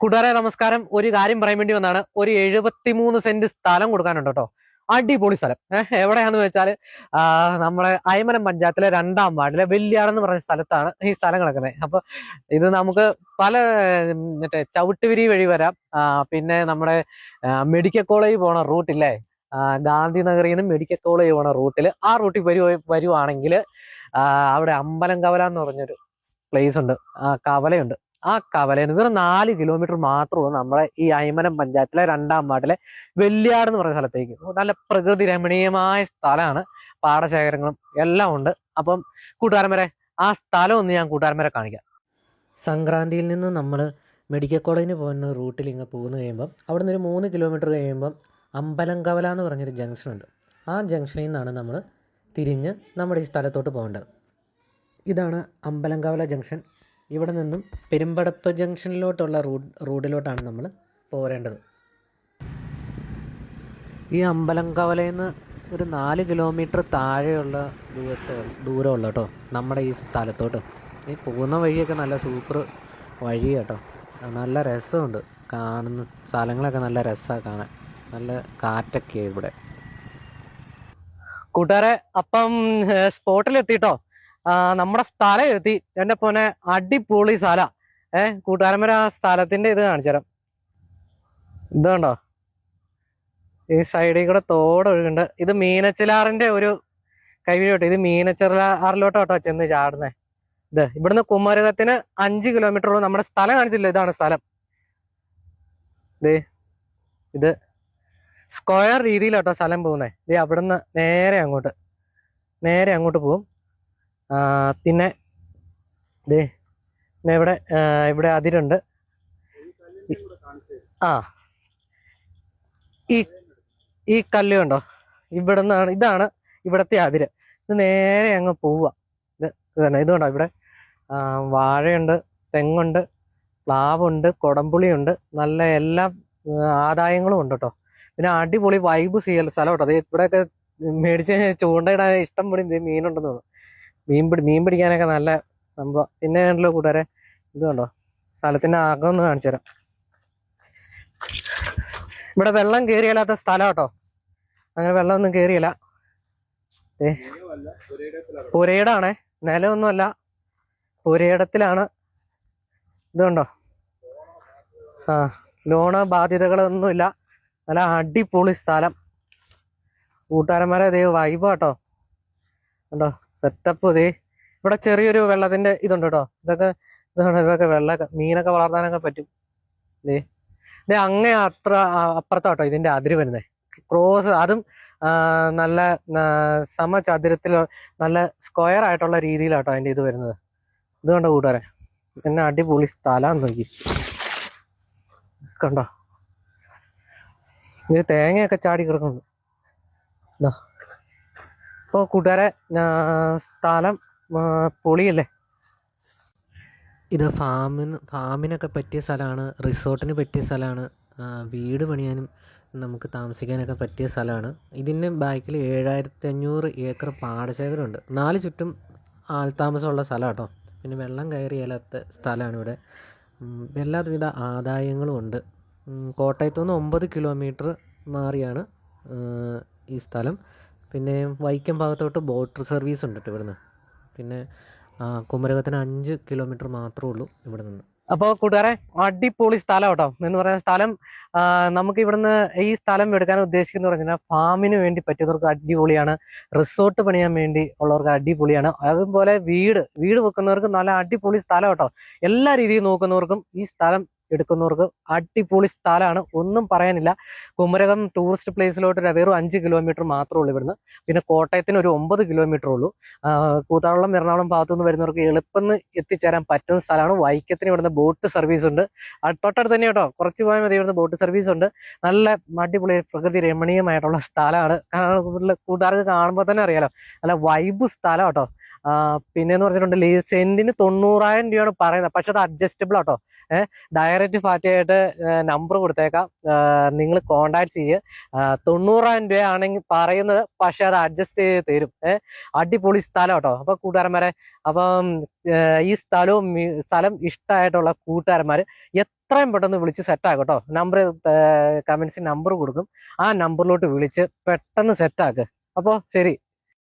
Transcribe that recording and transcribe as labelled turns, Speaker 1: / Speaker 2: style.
Speaker 1: കൂട്ടുകാരെ നമസ്കാരം. ഒരു കാര്യം പറയാൻ വേണ്ടി വന്നാണ്. ഒരു 73 സെന്റ് സ്ഥലം കൊടുക്കാനുണ്ട് കേട്ടോ. അടിപൊളി സ്ഥലം. എവിടെയാന്ന് വെച്ചാൽ നമ്മുടെ അയ്മനം പഞ്ചായത്തിലെ 2-ാം വാർഡിലെ വെല്ലിയാടെന്ന് പറഞ്ഞ സ്ഥലത്താണ് ഈ സ്ഥലം കിടക്കുന്നത്. അപ്പൊ ഇത് നമുക്ക് പല മറ്റേ ചവിട്ടുവിരി വഴി വരാം. പിന്നെ നമ്മുടെ മെഡിക്കൽ കോളേജ് പോണ റൂട്ടില്ലേ, ഗാന്ധിനഗറിൽ നിന്ന് മെഡിക്കൽ കോളേജ് പോണ റൂട്ടിൽ ആ റൂട്ടിൽ വരുവാണെങ്കിൽ അവിടെ അമ്പലം കവല എന്ന് പറഞ്ഞൊരു പ്ലേസ് ഉണ്ട്, കവലയുണ്ട്. ആ കവലയിൽ നിന്ന് വെറും 4 കിലോമീറ്റർ മാത്രമേ നമ്മുടെ ഈ അയ്മനം പഞ്ചായത്തിലെ 2-ാം വാർഡിലെ വെല്ലിയാട് എന്ന് പറയുന്ന സ്ഥലത്തേക്ക്. നല്ല പ്രകൃതി രമണീയമായ സ്ഥലമാണ്, പാടശേഖരങ്ങളും എല്ലാം ഉണ്ട്. അപ്പം കൂട്ടുകാരന്മാരെ, ആ സ്ഥലം ഒന്ന് ഞാൻ കൂട്ടുകാരന്മാരെ കാണിക്കാം. സംക്രാന്തിയിൽ നിന്ന് നമ്മൾ മെഡിക്കൽ കോളേജിന് പോകുന്ന റൂട്ടിൽ ഇങ്ങനെ പോകുന്ന കഴിയുമ്പം അവിടെ നിന്ന് ഒരു 3 കിലോമീറ്റർ കഴിയുമ്പം അമ്പലം കവല എന്ന് പറഞ്ഞൊരു ജംഗ്ഷൻ ഉണ്ട്. ആ ജംഗ്ഷനിൽ നിന്നാണ് നമ്മൾ തിരിഞ്ഞ് നമ്മുടെ ഈ സ്ഥലത്തോട്ട് പോകേണ്ടത്. ഇതാണ് അമ്പലം കവല ജംഗ്ഷൻ. ഇവിടെ നിന്നും പെരുമ്പടപ്പ് ജംഗ്ഷനിലോട്ടുള്ള റോഡിലോട്ടാണ് നമ്മൾ പോരേണ്ടത്. ഈ അമ്പലം കവലയിൽ നിന്ന് ഒരു 4 കിലോമീറ്റർ താഴെയുള്ള ദൂരമുള്ള കേട്ടോ നമ്മുടെ ഈ സ്ഥലത്തോട്ട്. ഈ പോകുന്ന വഴിയൊക്കെ നല്ല സൂപ്പർ വഴി കേട്ടോ. നല്ല രസമുണ്ട്, കാണുന്ന സ്ഥലങ്ങളൊക്കെ നല്ല രസമാണ് കാണാൻ. നല്ല കാറ്റൊക്കെയാണ് ഇവിടെ. കൂട്ടുകാരെ, അപ്പം സ്പോട്ടിലെത്തിട്ടോ. നമ്മുടെ സ്ഥലം എത്തി. എൻ്റെ പോലെ അടിപൊളി സ്ഥല. കൂട്ടുകാരന്മാരെ ആ സ്ഥലത്തിന്റെ ഇത് കാണിച്ചു തരാം. ഇതുണ്ടോ, ഈ സൈഡിൽ കൂടെ തോട് ഒഴുകുന്നുണ്ട്. ഇത് മീനച്ചിലാറിന്റെ ഒരു കൈവഴിയോട്ടോ. ഇത് മീനച്ചിലാറിലോട്ടോ ചെന്ന് ചാടുന്നേ. ഇത് ഇവിടുന്ന് കുമരകത്തിന് 5 കിലോമീറ്റർ ഉള്ളൂ. നമ്മുടെ സ്ഥലം കാണിച്ചില്ല, ഇതാണ് സ്ഥലം. ഇത് സ്ക്വയർ രീതിയിലോട്ടോ സ്ഥലം പോകുന്നേ. ഇത് അവിടുന്ന് നേരെ അങ്ങോട്ട് പോകും. പിന്നെ ഇവിടെ അതിരുണ്ട്. ഈ കല്ല് കണ്ടോ, ഇതാണ് ഇവിടത്തെ അതിര്. ഇത് നേരെ അങ്ങ് പോവുക. ഇത് തന്നെ. ഇത് കണ്ടോ, ഇവിടെ വാഴയുണ്ട്, തെങ്ങുണ്ട്, പ്ലാവുണ്ട്, കൊടംപുളിയുണ്ട്, നല്ല എല്ലാ ആദായങ്ങളും ഉണ്ട് കേട്ടോ. പിന്നെ അടിപൊളി വൈബ് സ്ഥലം കേട്ടോ. അത് ഇവിടെയൊക്കെ മേടിച്ച് ചൂണ്ടയിടാൻ ഇഷ്ടം പോലെ മീനുണ്ടെന്ന് തോന്നുന്നു. മീൻ പിടിക്കാനൊക്കെ നല്ല സംഭവം. പിന്നെ ഉണ്ടല്ലോ കൂട്ടുകാരെ, ഇത് കണ്ടോ, സ്ഥലത്തിന്റെ അകം ഒന്ന് കാണിച്ചു തരാം. ഇവിടെ വെള്ളം കയറിയല്ലാത്ത സ്ഥലം കേട്ടോ. അങ്ങനെ വെള്ളമൊന്നും കയറിയല്ല. പുരയിടാണേ, നിലമൊന്നുമല്ല, പുരയിടത്തിലാണ്. ഇത് കണ്ടോ, ലോണ് ബാധ്യതകളൊന്നുമില്ല. നല്ല അടിപൊളി സ്ഥലം. കൂട്ടുകാരന്മാരെ വൈബ് കേട്ടോ. കണ്ടോ സെറ്റപ്പ്. ഇവിടെ ചെറിയൊരു വെള്ളത്തിന്റെ ഇതുണ്ട് കേട്ടോ. ഇതൊക്കെ മീനൊക്കെ വളർത്താനൊക്കെ പറ്റും. അങ്ങേ അപ്പുറത്താട്ടോ ഇതിന്റെ അതിര് വരുന്നത്. ക്രോസ് അതും നല്ല സമചതുരത്തിൽ നല്ല സ്ക്വയർ ആയിട്ടുള്ള രീതിയിലാട്ടോ അതിന്റെ ഇത് വരുന്നത്. ഇത് കണ്ടോ കൂട്ടുകാരെ, എന്നെ അടിപൊളി സ്ഥലം നോക്കി. കണ്ടോ, ഇത് തേങ്ങയൊക്കെ ചാടി കിടക്കുന്നു. അപ്പോൾ കൂട്ടുകാരെ, സ്ഥലം പൊളിയല്ലേ. ഇത് ഫാമിനൊക്കെ പറ്റിയ സ്ഥലമാണ്, റിസോർട്ടിന് പറ്റിയ സ്ഥലമാണ്, വീട് പണിയാനും നമുക്ക് താമസിക്കാനൊക്കെ പറ്റിയ സ്ഥലമാണ്. ഇതിൻ്റെ ബാക്കിൽ 7500 ഏക്കർ പാടശേഖരമുണ്ട്. 4 ചുറ്റും ആൾത്താമസമുള്ള സ്ഥലം കേട്ടോ. പിന്നെ വെള്ളം കയറിയാലാത്ത സ്ഥലമാണ് ഇവിടെ. എല്ലാവിധ ആദായങ്ങളും ഉണ്ട്. കോട്ടയത്തു നിന്ന് 9 കിലോമീറ്റർ മാറിയാണ് ഈ സ്ഥലം. പിന്നെ വൈക്കം ഭാഗത്തോട്ട് ബോട്ട് സർവീസ് ഉണ്ട് കേട്ടോ ഇവിടുന്ന്. പിന്നെ കുമരകത്തിന് 5 കിലോമീറ്റർ മാത്രമേ ഉള്ളൂ ഇവിടെ നിന്ന്. അപ്പോൾ കൂട്ടുകാരെ, അടിപൊളി സ്ഥലം കേട്ടോ. എന്ന് പറയുന്ന സ്ഥലം നമുക്ക് ഇവിടുന്ന് ഈ സ്ഥലം എടുക്കാൻ ഉദ്ദേശിക്കുന്നത് പറഞ്ഞാൽ ഫാമിന് വേണ്ടി പറ്റുന്നവർക്ക് അടിപൊളിയാണ്, റിസോർട്ട് പണിയാൻ വേണ്ടി ഉള്ളവർക്ക് അടിപൊളിയാണ്, അതുപോലെ വീട് വെക്കുന്നവർക്ക് നല്ല അടിപൊളി സ്ഥലം കേട്ടോ. എല്ലാ രീതിയിൽ നോക്കുന്നവർക്കും ഈ സ്ഥലം എടുക്കുന്നവർക്ക് അടിപൊളി സ്ഥലമാണ്, ഒന്നും പറയാനില്ല. കുമരകം ടൂറിസ്റ്റ് പ്ലേസിലോട്ട് വെറും 5 കിലോമീറ്റർ മാത്രമേ ഉള്ളൂ ഇവിടുന്ന്. പിന്നെ കോട്ടയത്തിന് ഒരു 9 കിലോമീറ്റർ ഉള്ളൂ. കൂത്താവളം എറണാകുളം ഭാഗത്തുനിന്ന് വരുന്നവർക്ക് എളുപ്പം എത്തിച്ചേരാൻ പറ്റുന്ന സ്ഥലമാണ്. വൈക്കത്തിന് ഇവിടുന്ന് ബോട്ട് സർവീസ് ഉണ്ട്. തൊട്ടടുത്ത് തന്നെ കേട്ടോ, കുറച്ച് പോയാൽ മതി, ഇവിടുന്ന് ബോട്ട് സർവീസ് ഉണ്ട്. നല്ല അടിപൊളി പ്രകൃതി രമണീയമായിട്ടുള്ള സ്ഥലമാണ്. കൂട്ടുകാർക്ക് കാണുമ്പോൾ തന്നെ അറിയാലോ, നല്ല വൈബ് സ്ഥലം കേട്ടോ. പിന്നെന്ന് പറഞ്ഞിട്ടുണ്ടെങ്കിൽ സെന്റിന് 90,000 രൂപയാണ് പറയുന്നത്. പക്ഷെ അത് അഡ്ജസ്റ്റബിൾ ആട്ടോ. ഡയറക്റ്റ് പാർട്ടിയായിട്ട് നമ്പർ കൊടുത്തേക്കാം. നിങ്ങൾ കോണ്ടാക്ട് ചെയ്യുക. 90,000 രൂപയാണെങ്കിൽ പറയുന്നത്, പക്ഷെ അത് അഡ്ജസ്റ്റ് ചെയ്ത് തരും. അടിപൊളി സ്ഥലം കേട്ടോ. അപ്പോൾ കൂട്ടുകാരന്മാരെ, അപ്പം ഈ സ്ഥലം ഇഷ്ടമായിട്ടുള്ള കൂട്ടുകാരന്മാർ എത്രയും പെട്ടെന്ന് വിളിച്ച് സെറ്റാക്കും കേട്ടോ. നമ്പർ കമൻസിൽ നമ്പർ കൊടുക്കും, ആ നമ്പറിലോട്ട് വിളിച്ച് പെട്ടെന്ന് സെറ്റാക്ക്. അപ്പോൾ ശരി.